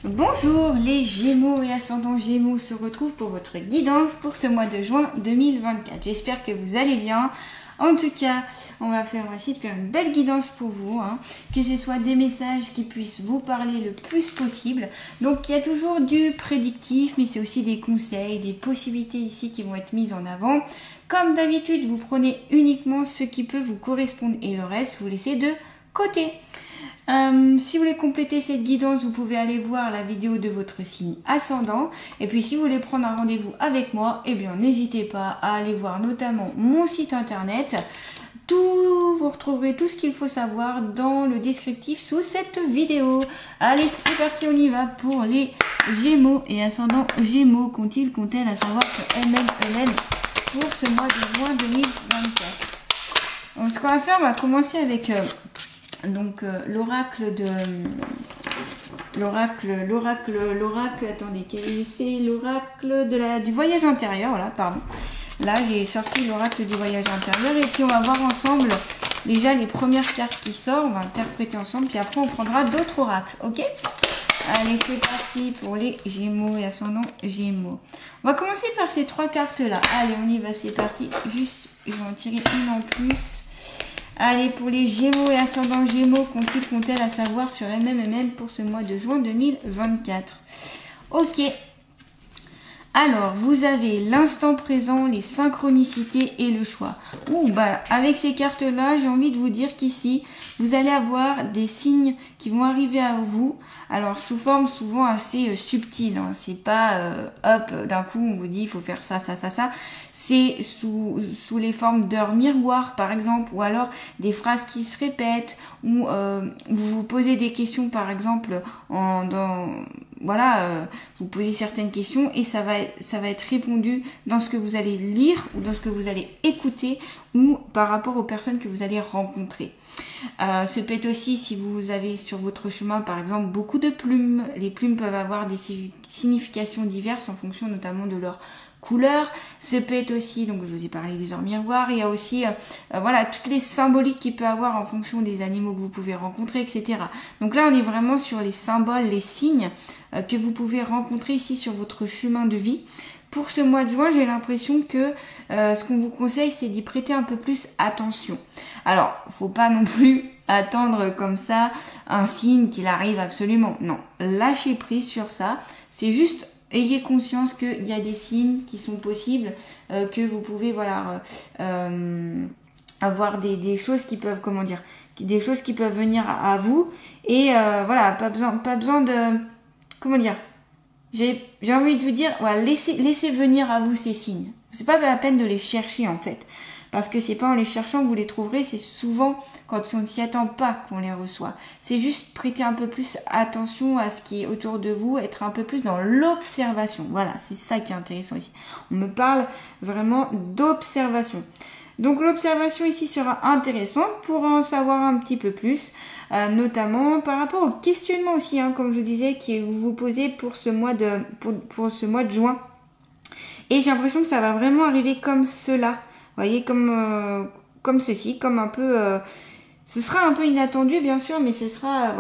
Bonjour les Gémeaux et ascendants Gémeaux se retrouvent pour votre guidance pour ce mois de juin 2024. J'espère que vous allez bien. En tout cas, on va essayer de faire une belle guidance pour vous, que ce soit des messages qui puissent vous parler le plus possible. Donc il y a toujours du prédictif, mais c'est aussi des conseils, des possibilités ici qui vont être mises en avant. Comme d'habitude, vous prenez uniquement ce qui peut vous correspondre et le reste, vous laissez de côté. Si vous voulez compléter cette guidance, vous pouvez aller voir la vidéo de votre signe ascendant. Et puis si vous voulez prendre un rendez-vous avec moi, eh bien n'hésitez pas à aller voir notamment mon site internet. Vous retrouverez tout ce qu'il faut savoir dans le descriptif sous cette vidéo. Allez, c'est parti, on y va pour les Gémeaux et ascendant Gémeaux. Qu'ont-elles à savoir sur elles-mêmes pour ce mois de juin 2024? Donc, ce qu'on va faire, on va commencer avec... l'oracle de attendez, c'est l'oracle du voyage intérieur, voilà, pardon. Là, j'ai sorti l'oracle du voyage intérieur et puis on va voir ensemble déjà les premières cartes qui sortent, on va interpréter ensemble, puis après on prendra d'autres oracles, ok? Allez, c'est parti pour les Gémeaux et ascendant Gémeaux. On va commencer par ces trois cartes-là. Allez, on y va, c'est parti. Juste, je vais en tirer une en plus. Allez, pour les Gémeaux et ascendant Gémeaux, qu'ont-elles à savoir sur elles-mêmes pour ce mois de juin 2024? Ok. Alors, vous avez l'instant présent, les synchronicités et le choix. Avec ces cartes-là, j'ai envie de vous dire qu'ici, vous allez avoir des signes qui vont arriver à vous. Alors, sous forme souvent assez subtile. C'est pas, d'un coup, on vous dit, il faut faire ça, ça, ça, ça. C'est sous les formes d'heures miroirs, par exemple, ou alors des phrases qui se répètent, ou vous vous posez des questions, par exemple, vous posez certaines questions et ça va être répondu dans ce que vous allez lire ou dans ce que vous allez écouter ou par rapport aux personnes que vous allez rencontrer. Ce peut être aussi si vous avez sur votre chemin par exemple beaucoup de plumes. Les plumes peuvent avoir des significations diverses en fonction notamment de leur couleur. Ce peut être aussi, donc je vous ai parlé des heures miroirs, il y a aussi toutes les symboliques qu'il peut avoir en fonction des animaux que vous pouvez rencontrer, etc. Donc là on est vraiment sur les symboles, les signes que vous pouvez rencontrer ici sur votre chemin de vie. Pour ce mois de juin, j'ai l'impression que ce qu'on vous conseille, c'est d'y prêter un peu plus attention. Alors, faut pas non plus attendre comme ça un signe qu'il arrive absolument. Non, lâchez prise sur ça. C'est juste, ayez conscience qu'il y a des signes qui sont possibles, que vous pouvez, avoir des choses qui peuvent, des choses qui peuvent venir à vous. Et pas besoin de, j'ai envie de vous dire, laissez venir à vous ces signes. C'est pas la peine de les chercher en fait. Parce que c'est pas en les cherchant que vous les trouverez, c'est souvent quand on ne s'y attend pas qu'on les reçoit. C'est juste prêter un peu plus attention à ce qui est autour de vous, être un peu plus dans l'observation. Voilà, c'est ça qui est intéressant ici. On me parle vraiment d'observation. Donc l'observation ici sera intéressante pour en savoir un petit peu plus, notamment par rapport au questionnement aussi, comme je disais, que vous vous posez pour ce mois de juin. Et j'ai l'impression que ça va vraiment arriver comme cela. Vous voyez, comme ceci, comme un peu... ce sera un peu inattendu bien sûr, mais ce sera,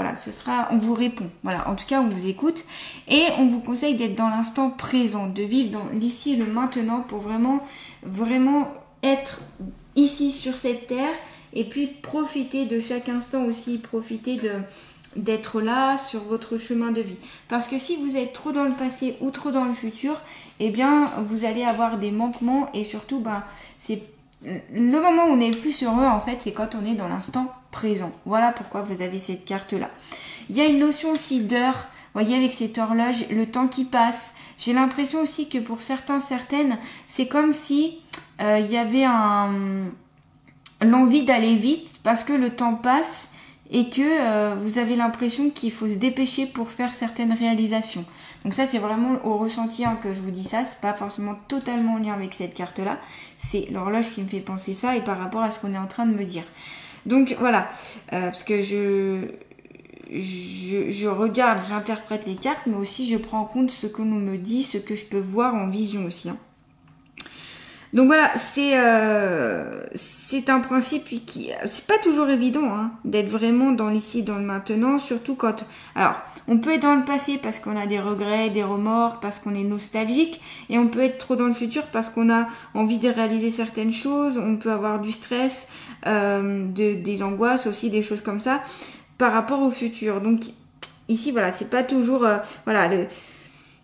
on vous répond. Voilà, en tout cas on vous écoute et on vous conseille d'être dans l'instant présent, de vivre dans l'ici et le maintenant pour vraiment être ici sur cette terre et puis profiter de chaque instant aussi, profiter d'être là sur votre chemin de vie. Parce que si vous êtes trop dans le passé ou trop dans le futur, eh bien vous allez avoir des manquements et surtout c'est le moment où on est le plus heureux en fait, c'est quand on est dans l'instant présent. Voilà pourquoi vous avez cette carte là. Il y a une notion aussi d'heure. Vous voyez, avec cette horloge, le temps qui passe. J'ai l'impression aussi que pour certaines, c'est comme si il y avait l'envie d'aller vite parce que le temps passe et que vous avez l'impression qu'il faut se dépêcher pour faire certaines réalisations. Donc ça, c'est vraiment au ressenti que je vous dis ça. C'est pas forcément totalement en lien avec cette carte-là. C'est l'horloge qui me fait penser ça et par rapport à ce qu'on est en train de me dire. Donc voilà, parce que je regarde, j'interprète les cartes, mais aussi je prends en compte ce que l'on me dit, ce que je peux voir en vision aussi. Donc voilà, c'est un principe qui c'est pas toujours évident hein, d'être vraiment dans l'ici, dans le maintenant, surtout quand alors on peut être dans le passé parce qu'on a des regrets, des remords, parce qu'on est nostalgique, et on peut être trop dans le futur parce qu'on a envie de réaliser certaines choses, on peut avoir du stress, des angoisses aussi, des choses comme ça par rapport au futur. Donc ici voilà, c'est pas toujours voilà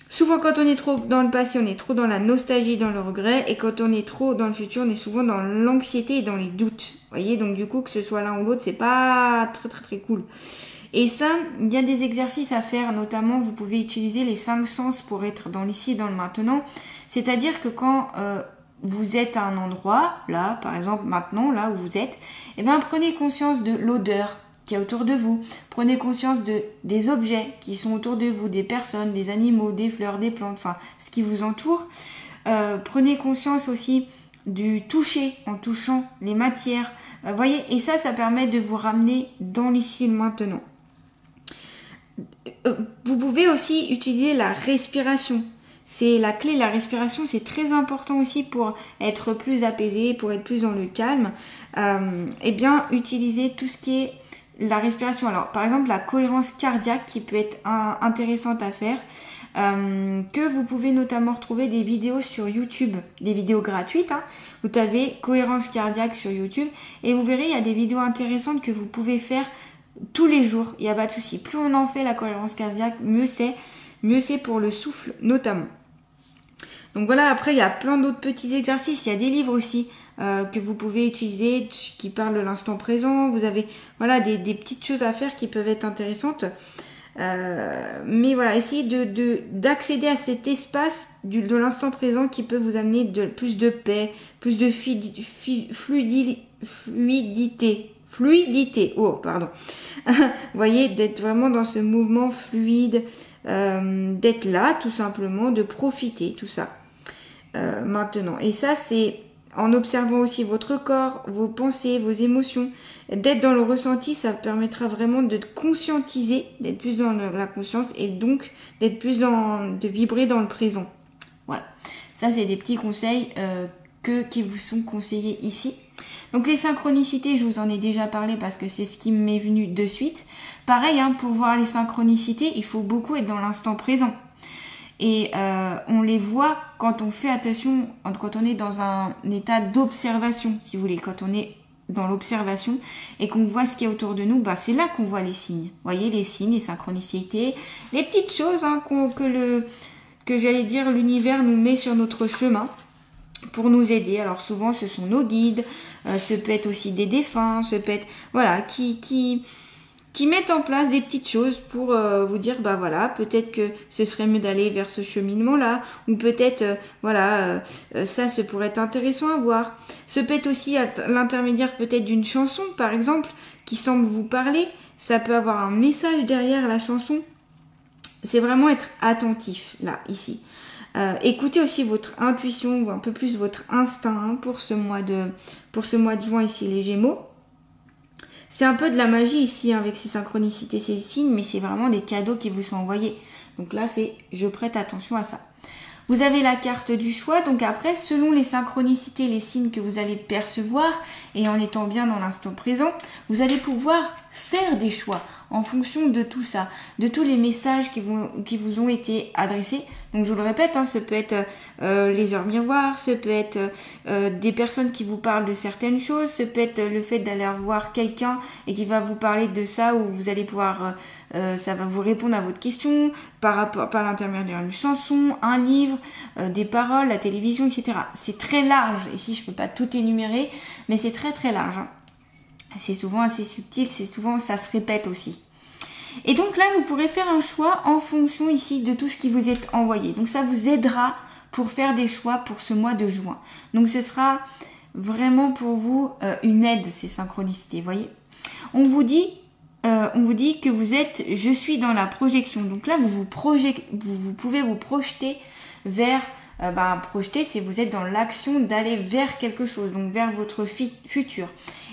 souvent, quand on est trop dans le passé, on est trop dans la nostalgie, dans le regret. Et quand on est trop dans le futur, on est souvent dans l'anxiété et dans les doutes. Vous voyez, donc du coup, que ce soit l'un ou l'autre, c'est pas très cool. Et ça, il y a des exercices à faire. Notamment, vous pouvez utiliser les 5 sens pour être dans l'ici et dans le maintenant. C'est-à-dire que quand vous êtes à un endroit, là, par exemple, maintenant, là où vous êtes, eh ben, prenez conscience de l'odeur qui est autour de vous. Prenez conscience des objets qui sont autour de vous, des personnes, des animaux, des fleurs, des plantes, enfin, ce qui vous entoure. Prenez conscience aussi du toucher, en touchant les matières. Voyez, et ça permet de vous ramener dans l'ici et le maintenant. Vous pouvez aussi utiliser la respiration. C'est la clé, la respiration, c'est très important aussi pour être plus apaisé, pour être plus dans le calme. Eh bien, utilisez tout ce qui est la respiration. Alors, par exemple, la cohérence cardiaque qui peut être intéressante à faire, que vous pouvez notamment retrouver des vidéos sur YouTube, des vidéos gratuites. Hein. Vous tapez cohérence cardiaque sur YouTube et vous verrez, il y a des vidéos intéressantes que vous pouvez faire tous les jours. Il n'y a pas de souci. Plus on en fait la cohérence cardiaque, mieux c'est pour le souffle notamment. Donc voilà, après il y a plein d'autres petits exercices. Il y a des livres aussi que vous pouvez utiliser qui parlent de l'instant présent. Vous avez voilà des petites choses à faire qui peuvent être intéressantes. Mais voilà, essayez d'accéder à cet espace de l'instant présent qui peut vous amener plus de paix, plus de fluidité. Oh, pardon. Vous voyez, d'être vraiment dans ce mouvement fluide, d'être là tout simplement, de profiter, tout ça. Maintenant. Et ça, c'est en observant aussi votre corps, vos pensées, vos émotions, d'être dans le ressenti, ça permettra vraiment de conscientiser, d'être plus dans la conscience et donc d'être plus de vibrer dans le présent. Voilà. Ça, c'est des petits conseils qui vous sont conseillés ici. Donc les synchronicités, je vous en ai déjà parlé parce que c'est ce qui m'est venu de suite. Pareil, hein, pour voir les synchronicités, il faut beaucoup être dans l'instant présent. Et on les voit quand on fait attention, quand on est dans un état d'observation, si vous voulez, quand on est dans l'observation et qu'on voit ce qu'il y a autour de nous, bah c'est là qu'on voit les signes. Vous voyez, les signes, les synchronicités, les petites choses hein, que j'allais dire l'univers nous met sur notre chemin pour nous aider. Alors souvent ce sont nos guides, ce peut être aussi des défunts, ce peut être voilà qui mettent en place des petites choses pour vous dire bah voilà, peut-être que ce serait mieux d'aller vers ce cheminement là, ou peut-être ça pourrait être intéressant à voir. Ce peut être aussi à l'intermédiaire peut-être d'une chanson par exemple qui semble vous parler, ça peut avoir un message derrière la chanson. C'est vraiment être attentif là ici. Écoutez aussi votre intuition ou un peu plus votre instinct hein, pour ce mois de juin ici les Gémeaux. C'est un peu de la magie ici hein, avec ces synchronicités, ces signes, mais c'est vraiment des cadeaux qui vous sont envoyés. Donc là, c'est je prête attention à ça. Vous avez la carte du choix, donc après, selon les synchronicités, les signes que vous allez percevoir, et en étant bien dans l'instant présent, vous allez pouvoir faire des choix en fonction de tout ça, de tous les messages qui vous ont été adressés. Donc je vous le répète, hein, ce peut être les heures miroirs, ce peut être des personnes qui vous parlent de certaines choses, ce peut être le fait d'aller voir quelqu'un et qui va vous parler de ça, où vous allez pouvoir, ça va vous répondre à votre question par l'intermédiaire d'une chanson, un livre, des paroles, la télévision, etc. C'est très large. Ici, je peux pas tout énumérer, mais c'est très très large. Hein. C'est souvent assez subtil, ça se répète aussi. Et donc là, vous pourrez faire un choix en fonction ici de tout ce qui vous est envoyé. Donc ça vous aidera pour faire des choix pour ce mois de juin. Donc ce sera vraiment pour vous une aide, ces synchronicités, voyez. On vous dit que vous êtes, je suis dans la projection. Donc là, vous pouvez vous projeter vers projeter, c'est vous êtes dans l'action d'aller vers quelque chose, donc vers votre futur.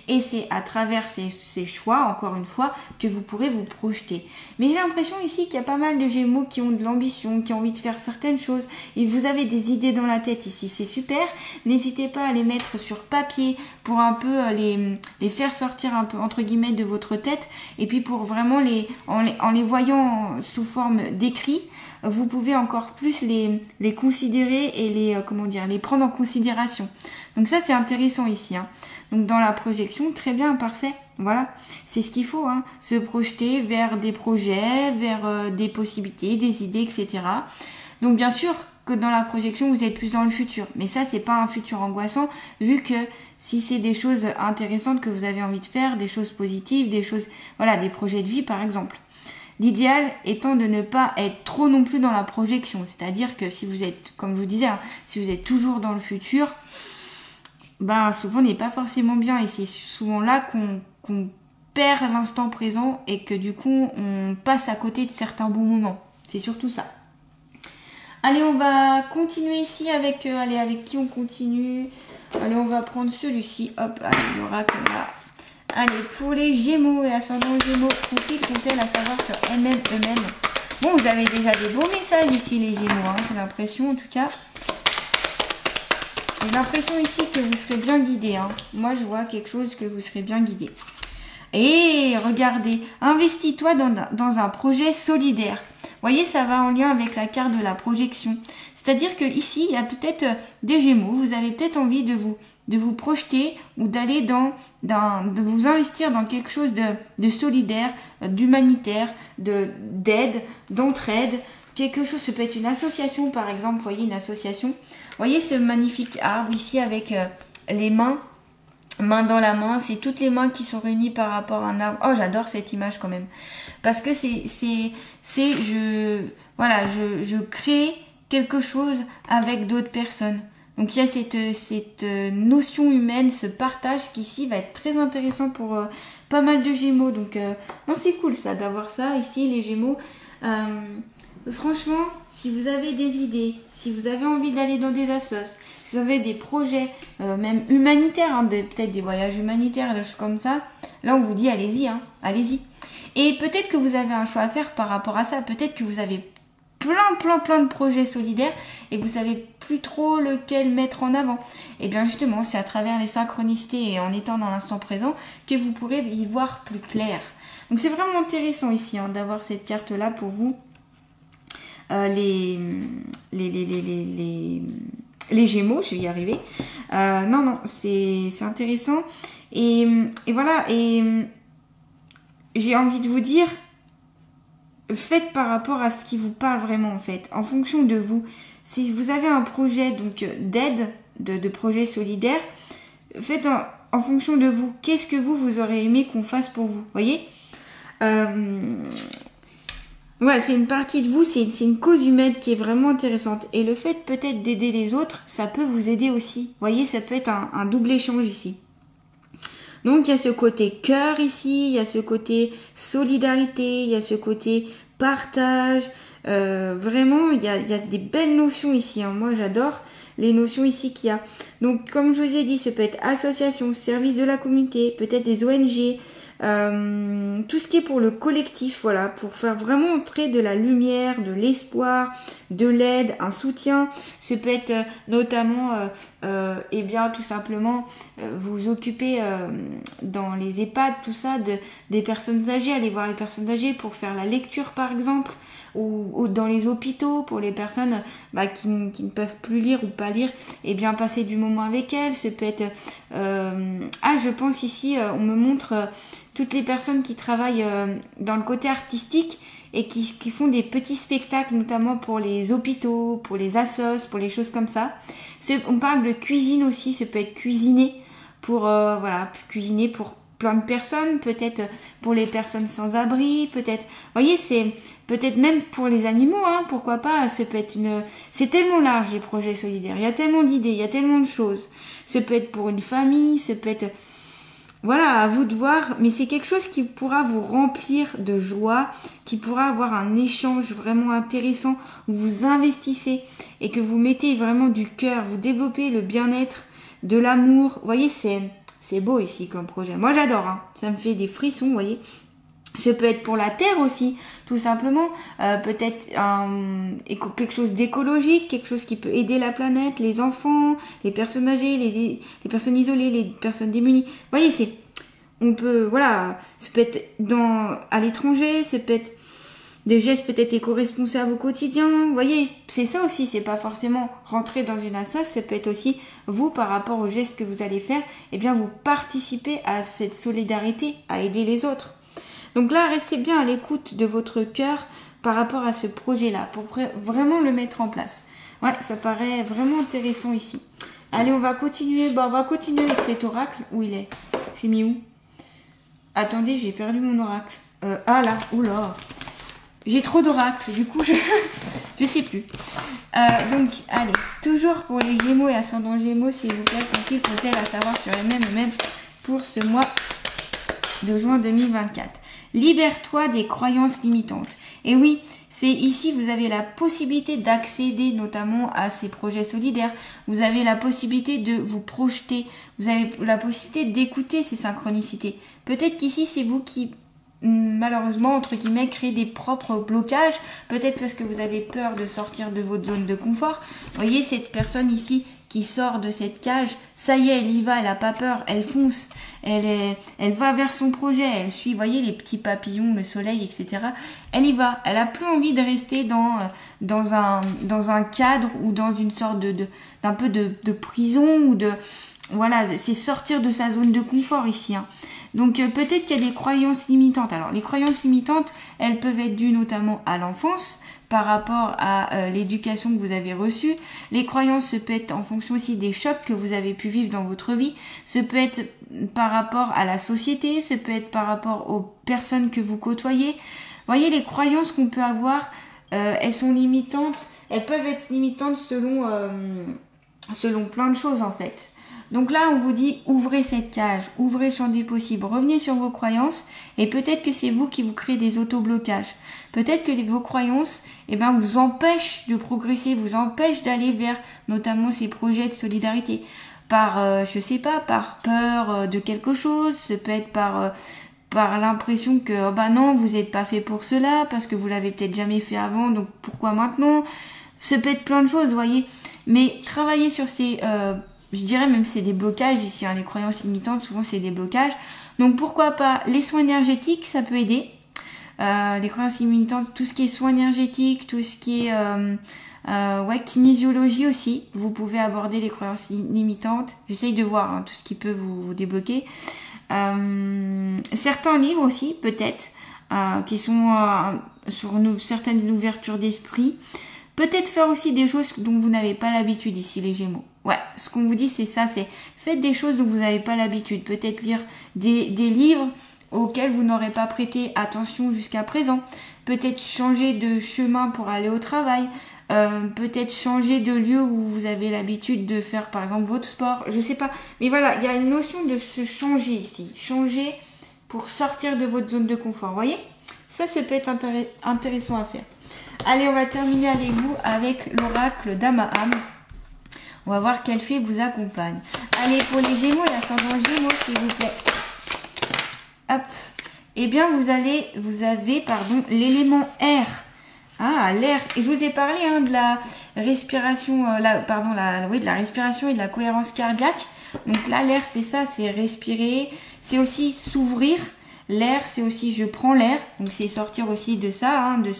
Et c'est à travers ces choix, encore une fois, que vous pourrez vous projeter. Mais j'ai l'impression ici qu'il y a pas mal de Gémeaux qui ont de l'ambition, qui ont envie de faire certaines choses. Et vous avez des idées dans la tête ici, c'est super. N'hésitez pas à les mettre sur papier pour un peu les faire sortir un peu, entre guillemets, de votre tête. Et puis pour vraiment en les voyant sous forme d'écrit, vous pouvez encore plus les considérer et les prendre en considération. Donc ça, c'est intéressant ici, hein. Donc dans la projection, très bien, parfait. Voilà, c'est ce qu'il faut, hein. Se projeter vers des projets, vers des possibilités, des idées, etc. Donc bien sûr que dans la projection, vous êtes plus dans le futur. Mais ça, c'est pas un futur angoissant, vu que si c'est des choses intéressantes que vous avez envie de faire, des choses positives, des projets de vie, par exemple. L'idéal étant de ne pas être trop non plus dans la projection. C'est-à-dire que si vous êtes, comme je vous disais, hein, si vous êtes toujours dans le futur, souvent on n'est pas forcément bien. Et c'est souvent là qu'on perd l'instant présent et que du coup, on passe à côté de certains bons moments. C'est surtout ça. Allez, on va continuer ici avec qui on continue. Allez, on va prendre celui-ci. Hop, allez, l'oracle là. Allez, pour les Gémeaux et ascendant Gémeaux, qu'ont-elles à savoir sur elles-mêmes, eux-mêmes? Bon, vous avez déjà des beaux messages ici, les Gémeaux, hein, j'ai l'impression, en tout cas. J'ai l'impression ici que vous serez bien guidés, hein. Moi, je vois quelque chose que vous serez bien guidés. Et regardez, investis-toi dans un projet solidaire. Vous voyez, ça va en lien avec la carte de la projection. C'est-à-dire que ici, il y a peut-être des Gémeaux. Vous avez peut-être envie de vous projeter ou d'aller de vous investir dans quelque chose de solidaire, d'humanitaire, d'aide, d'entraide. Quelque chose, ça peut être une association par exemple. Vous voyez, une association. Vous voyez ce magnifique arbre ici avec les main dans la main, c'est toutes les mains qui sont réunies par rapport à un arbre. Oh, j'adore cette image quand même. Parce que je crée quelque chose avec d'autres personnes. Donc il y a cette notion humaine, ce partage qui ici va être très intéressant pour pas mal de Gémeaux. Donc non, c'est cool ça d'avoir ça ici les Gémeaux. Franchement, si vous avez des idées, si vous avez envie d'aller dans des assos, si vous avez des projets même humanitaires, hein, peut-être des voyages humanitaires, des choses comme ça, là on vous dit allez-y, hein, allez-y. Et peut-être que vous avez un choix à faire par rapport à ça, peut-être que vous avez plein de projets solidaires et vous savez plus trop lequel mettre en avant. Et bien justement, c'est à travers les synchronicités et en étant dans l'instant présent que vous pourrez y voir plus clair. Donc c'est vraiment intéressant ici, hein, d'avoir cette carte-là pour vous. Les Gémeaux, je vais y arriver. Non, c'est intéressant. Et voilà, et j'ai envie de vous dire, faites par rapport à ce qui vous parle vraiment en fait, en fonction de vous. Si vous avez un projet donc d'aide, de projet solidaire, faites en fonction de vous. Qu'est-ce que vous aurez aimé qu'on fasse pour vous, voyez? Ouais, c'est une partie de vous, c'est une cause humaine qui est vraiment intéressante. Et le fait peut-être d'aider les autres, ça peut vous aider aussi. Vous voyez, ça peut être un double échange ici. Donc il y a ce côté cœur ici, il y a ce côté solidarité, il y a ce côté partage. Vraiment, il y a des belles notions ici, hein. Moi j'adore les notions ici qu'il y a. Donc comme je vous ai dit, ça peut être association, service de la communauté, peut-être des ONG, tout ce qui est pour le collectif, voilà, pour faire vraiment entrer de la lumière, de l'espoir, de l'aide, un soutien. Ce peut être notamment, tout simplement, vous occuper dans les EHPAD, tout ça, des personnes âgées, aller voir les personnes âgées pour faire la lecture par exemple, ou dans les hôpitaux pour les personnes qui ne peuvent plus lire ou pas lire, et bien passer du moment avec elles. Ce peut être, je pense ici, on me montre toutes les personnes qui travaillent dans le côté artistique et qui font des petits spectacles, notamment pour les hôpitaux, pour les assos, pour les choses comme ça. On parle de cuisine aussi, ça peut être cuisiner pour cuisiner pour plein de personnes, peut-être pour les personnes sans abri, peut-être, vous voyez, c'est peut-être même pour les animaux, hein, pourquoi pas, ça peut être c'est tellement large les projets solidaires, il y a tellement d'idées, il y a tellement de choses. Ça peut être pour une famille, ça peut être voilà, à vous de voir, mais c'est quelque chose qui pourra vous remplir de joie, qui pourra avoir un échange vraiment intéressant où vous investissez et que vous mettez vraiment du cœur, vous développez le bien-être, de l'amour. Vous voyez, c'est beau ici comme projet. Moi, j'adore, hein. Ça me fait des frissons, vous voyez. Ce peut être pour la terre aussi, tout simplement. Peut-être quelque chose d'écologique, quelque chose qui peut aider la planète, les enfants, les personnes âgées, les personnes isolées, les personnes démunies. Vous voyez, on peut, voilà, ça peut être à l'étranger, ça peut être des gestes peut-être éco-responsables au quotidien. Vous voyez, c'est ça aussi, c'est pas forcément rentrer dans une association, ça peut être aussi vous par rapport aux gestes que vous allez faire, eh bien vous participez à cette solidarité, à aider les autres. Donc là, restez bien à l'écoute de votre cœur par rapport à ce projet-là, pour vraiment le mettre en place. Ouais, ça paraît vraiment intéressant ici. Allez, on va continuer. Bon, on va continuer avec cet oracle. Où il est? J'ai mis où? Attendez, j'ai perdu mon oracle. Ah là, oula. J'ai trop d'oracles, du coup, je sais plus. Donc, allez, toujours pour les Gémeaux et ascendants Gémeaux, s'il vous plaît, conseil peut-elle à savoir sur les mêmes pour ce mois de juin 2024. Libère-toi des croyances limitantes. Et oui, c'est ici, vous avez la possibilité d'accéder notamment à ces projets solidaires. Vous avez la possibilité de vous projeter. Vous avez la possibilité d'écouter ces synchronicités. Peut-être qu'ici, c'est vous qui, malheureusement, entre guillemets, créez des propres blocages. Peut-être parce que vous avez peur de sortir de votre zone de confort. Vous voyez, cette personne ici qui sort de cette cage, ça y est, elle y va, elle n'a pas peur, elle fonce, elle va vers son projet, elle suit, vous voyez, les petits papillons, le soleil, etc. Elle y va, elle a plus envie de rester dans un cadre ou dans une sorte d'un peu de prison ou de... Voilà, c'est sortir de sa zone de confort ici. Hein. Donc peut-être qu'il y a des croyances limitantes. Alors les croyances limitantes, elles peuvent être dues notamment à l'enfance, par rapport à l'éducation que vous avez reçue. Les croyances, ça peut être en fonction aussi des chocs que vous avez pu vivre dans votre vie. Ça peut être par rapport à la société, ça peut être par rapport aux personnes que vous côtoyez. Vous voyez, les croyances qu'on peut avoir, elles sont limitantes. Elles peuvent être limitantes selon plein de choses en fait. Donc là, on vous dit, ouvrez cette cage, ouvrez le champ des possibles, revenez sur vos croyances et peut-être que c'est vous qui vous créez des autoblocages. Peut-être que vos croyances vous empêchent de progresser, vous empêchent d'aller vers notamment ces projets de solidarité. Par, par peur de quelque chose, ça peut être par l'impression que non, vous n'êtes pas fait pour cela, parce que vous l'avez peut-être jamais fait avant, donc pourquoi maintenant? Ça peut être plein de choses, vous voyez. Mais travailler sur ces... je dirais même que c'est des blocages ici, hein, les croyances limitantes, souvent c'est des blocages. Donc pourquoi pas les soins énergétiques, ça peut aider. Les croyances limitantes, tout ce qui est soins énergétiques, tout ce qui est kinésiologie aussi. Vous pouvez aborder les croyances limitantes. J'essaye de voir tout ce qui peut vous débloquer. Certains livres aussi, peut-être, qui sont sur certaines ouvertures d'esprit. Peut-être faire aussi des choses dont vous n'avez pas l'habitude ici, les Gémeaux. Ouais, ce qu'on vous dit, c'est ça, c'est faites des choses dont vous n'avez pas l'habitude. Peut-être lire des livres auxquels vous n'aurez pas prêté attention jusqu'à présent. Peut-être changer de chemin pour aller au travail. Peut-être changer de lieu où vous avez l'habitude de faire, par exemple, votre sport. Je sais pas. Mais voilà, il y a une notion de se changer ici. Changer pour sortir de votre zone de confort. Vous voyez? Ça peut être intéressant à faire. Allez, on va terminer avec vous avec l'oracle d'Amaham. On va voir quelle fée vous accompagne. Allez, pour les Gémeaux et l'ascendant Gémeaux, s'il vous plaît. Hop. Eh bien, vous avez l'élément air. Ah, l'air. Et je vous ai parlé de la respiration, de la respiration et de la cohérence cardiaque. Donc là, l'air, c'est ça, c'est respirer. C'est aussi s'ouvrir. L'air, c'est aussi je prends l'air. Donc c'est sortir aussi de ça, de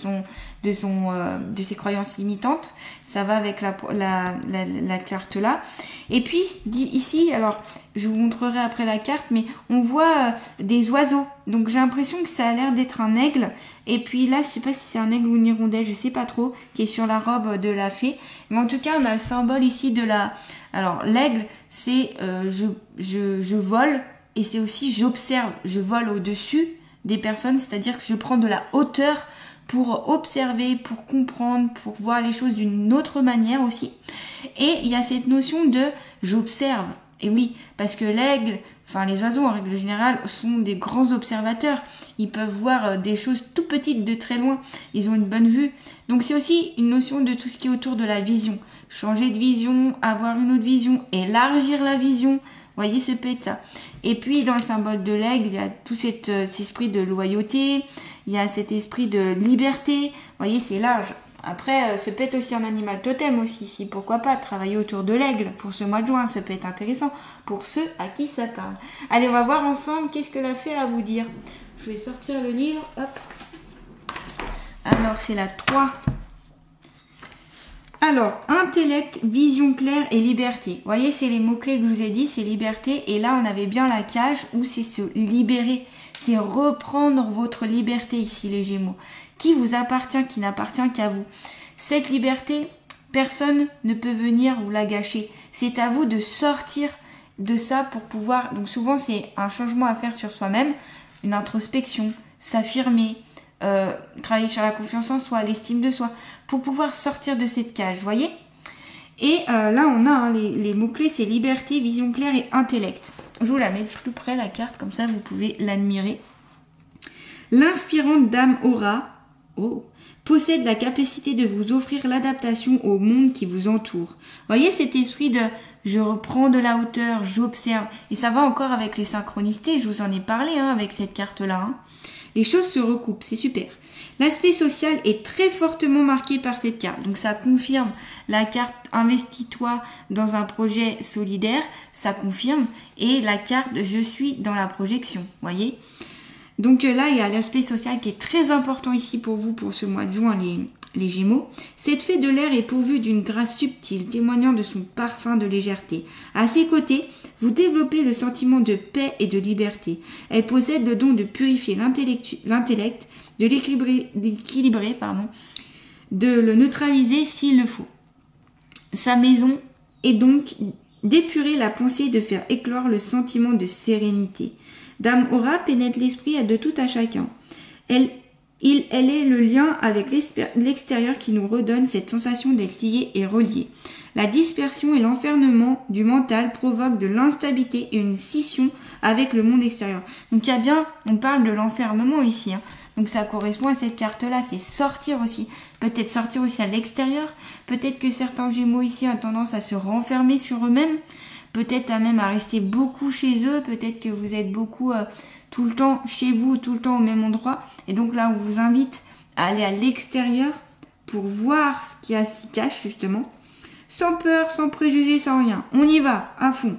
ses croyances limitantes. Ça va avec la carte là. Et puis ici, alors je vous montrerai après la carte, mais on voit des oiseaux. Donc j'ai l'impression que ça a l'air d'être un aigle. Et puis là, je sais pas si c'est un aigle ou une hirondelle, je sais pas trop, qui est sur la robe de la fée. Mais en tout cas, on a le symbole ici de la... Alors l'aigle, c'est je vole. Et c'est aussi j'observe, je vole au-dessus des personnes, c'est-à-dire que je prends de la hauteur pour observer, pour comprendre, pour voir les choses d'une autre manière aussi. Et il y a cette notion de j'observe. Et oui, parce que l'aigle, enfin les oiseaux en règle générale, sont des grands observateurs. Ils peuvent voir des choses tout petites de très loin. Ils ont une bonne vue. Donc c'est aussi une notion de tout ce qui est autour de la vision. Changer de vision, avoir une autre vision, élargir la vision. Vous voyez, ce peut être ça. Et puis, dans le symbole de l'aigle, il y a tout cet esprit de loyauté, il y a cet esprit de liberté. Vous voyez, c'est large. Après, ce peut être aussi un animal totem aussi. Si, pourquoi pas, travailler autour de l'aigle pour ce mois de juin. Ça peut être intéressant pour ceux à qui ça parle. Allez, on va voir ensemble qu'est-ce que la fée a à vous dire. Je vais sortir le livre. Hop. Alors, c'est la 3. Alors, intellect, vision claire et liberté. Vous voyez, c'est les mots-clés que je vous ai dit, c'est liberté. Et là, on avait bien la cage où c'est se libérer. C'est reprendre votre liberté ici, les Gémeaux. Qui vous appartient, qui n'appartient qu'à vous. Cette liberté, personne ne peut venir vous la gâcher. C'est à vous de sortir de ça pour pouvoir... Donc souvent, c'est un changement à faire sur soi-même, une introspection, s'affirmer, travailler sur la confiance en soi, l'estime de soi, pour pouvoir sortir de cette cage, vous voyez. Et là, on a les mots-clés, c'est liberté, vision claire et intellect. Je vous la mets de plus près, la carte, comme ça, vous pouvez l'admirer. L'inspirante dame Aura possède la capacité de vous offrir l'adaptation au monde qui vous entoure. Vous voyez cet esprit de « je reprends de la hauteur, j'observe ». Et ça va encore avec les synchronicités, je vous en ai parlé avec cette carte-là. Les choses se recoupent, c'est super. L'aspect social est très fortement marqué par cette carte. Donc ça confirme la carte « Investis-toi dans un projet solidaire », ça confirme. Et la carte « Je suis dans la projection », vous voyez. Donc là, il y a l'aspect social qui est très important ici pour vous pour ce mois de juin, les Gémeaux. Cette fée de l'air est pourvue d'une grâce subtile, témoignant de son parfum de légèreté. À ses côtés, vous développez le sentiment de paix et de liberté. Elle possède le don de purifier l'intellect, de l'équilibrer, de le neutraliser s'il le faut. Sa maison est donc d'épurer la pensée, de faire éclore le sentiment de sérénité. Dame Aura pénètre l'esprit de tout à chacun. Elle est le lien avec l'extérieur qui nous redonne cette sensation d'être lié et relié. La dispersion et l'enfermement du mental provoquent de l'instabilité et une scission avec le monde extérieur. Donc il y a bien, on parle de l'enfermement ici. Donc ça correspond à cette carte-là, c'est sortir aussi. Peut-être sortir aussi à l'extérieur. Peut-être que certains Gémeaux ici ont tendance à se renfermer sur eux-mêmes. Peut-être même à rester beaucoup chez eux. Peut-être que vous êtes beaucoup tout le temps chez vous, tout le temps au même endroit. Et donc là, on vous invite à aller à l'extérieur pour voir ce qu'il y a s'y cache justement. Sans peur, sans préjugés, sans rien. On y va, à fond.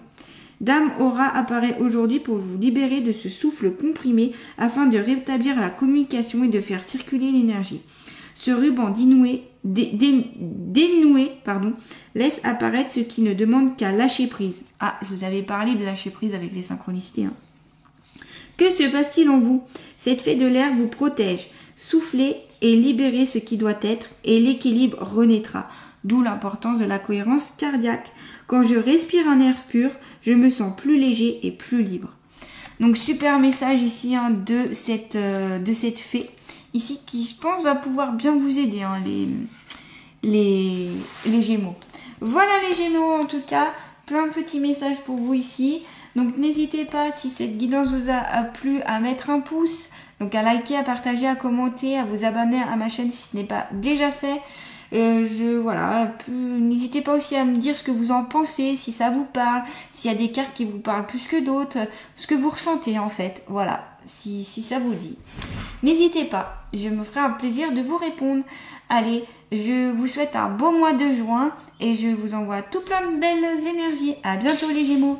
Dame Aura apparaît aujourd'hui pour vous libérer de ce souffle comprimé afin de rétablir la communication et de faire circuler l'énergie. Ce ruban dénoué, laisse apparaître ce qui ne demande qu'à lâcher prise. Ah, je vous avais parlé de lâcher prise avec les synchronicités. Que se passe-t-il en vous? Cette fée de l'air vous protège. Soufflez et libérez ce qui doit être et l'équilibre renaîtra. D'où l'importance de la cohérence cardiaque. Quand je respire un air pur, je me sens plus léger et plus libre. Donc super message ici de cette fée. Ici qui je pense va pouvoir bien vous aider les Gémeaux. Voilà les Gémeaux en tout cas, plein de petits messages pour vous ici. Donc n'hésitez pas si cette guidance vous a plu à mettre un pouce, donc à liker, à partager, à commenter, à vous abonner à ma chaîne si ce n'est pas déjà fait. N'hésitez pas aussi à me dire ce que vous en pensez, si ça vous parle, s'il y a des cartes qui vous parlent plus que d'autres, ce que vous ressentez en fait, voilà, si ça vous dit. N'hésitez pas, je me ferai un plaisir de vous répondre. Allez, je vous souhaite un beau mois de juin et je vous envoie tout plein de belles énergies. À bientôt les Gémeaux.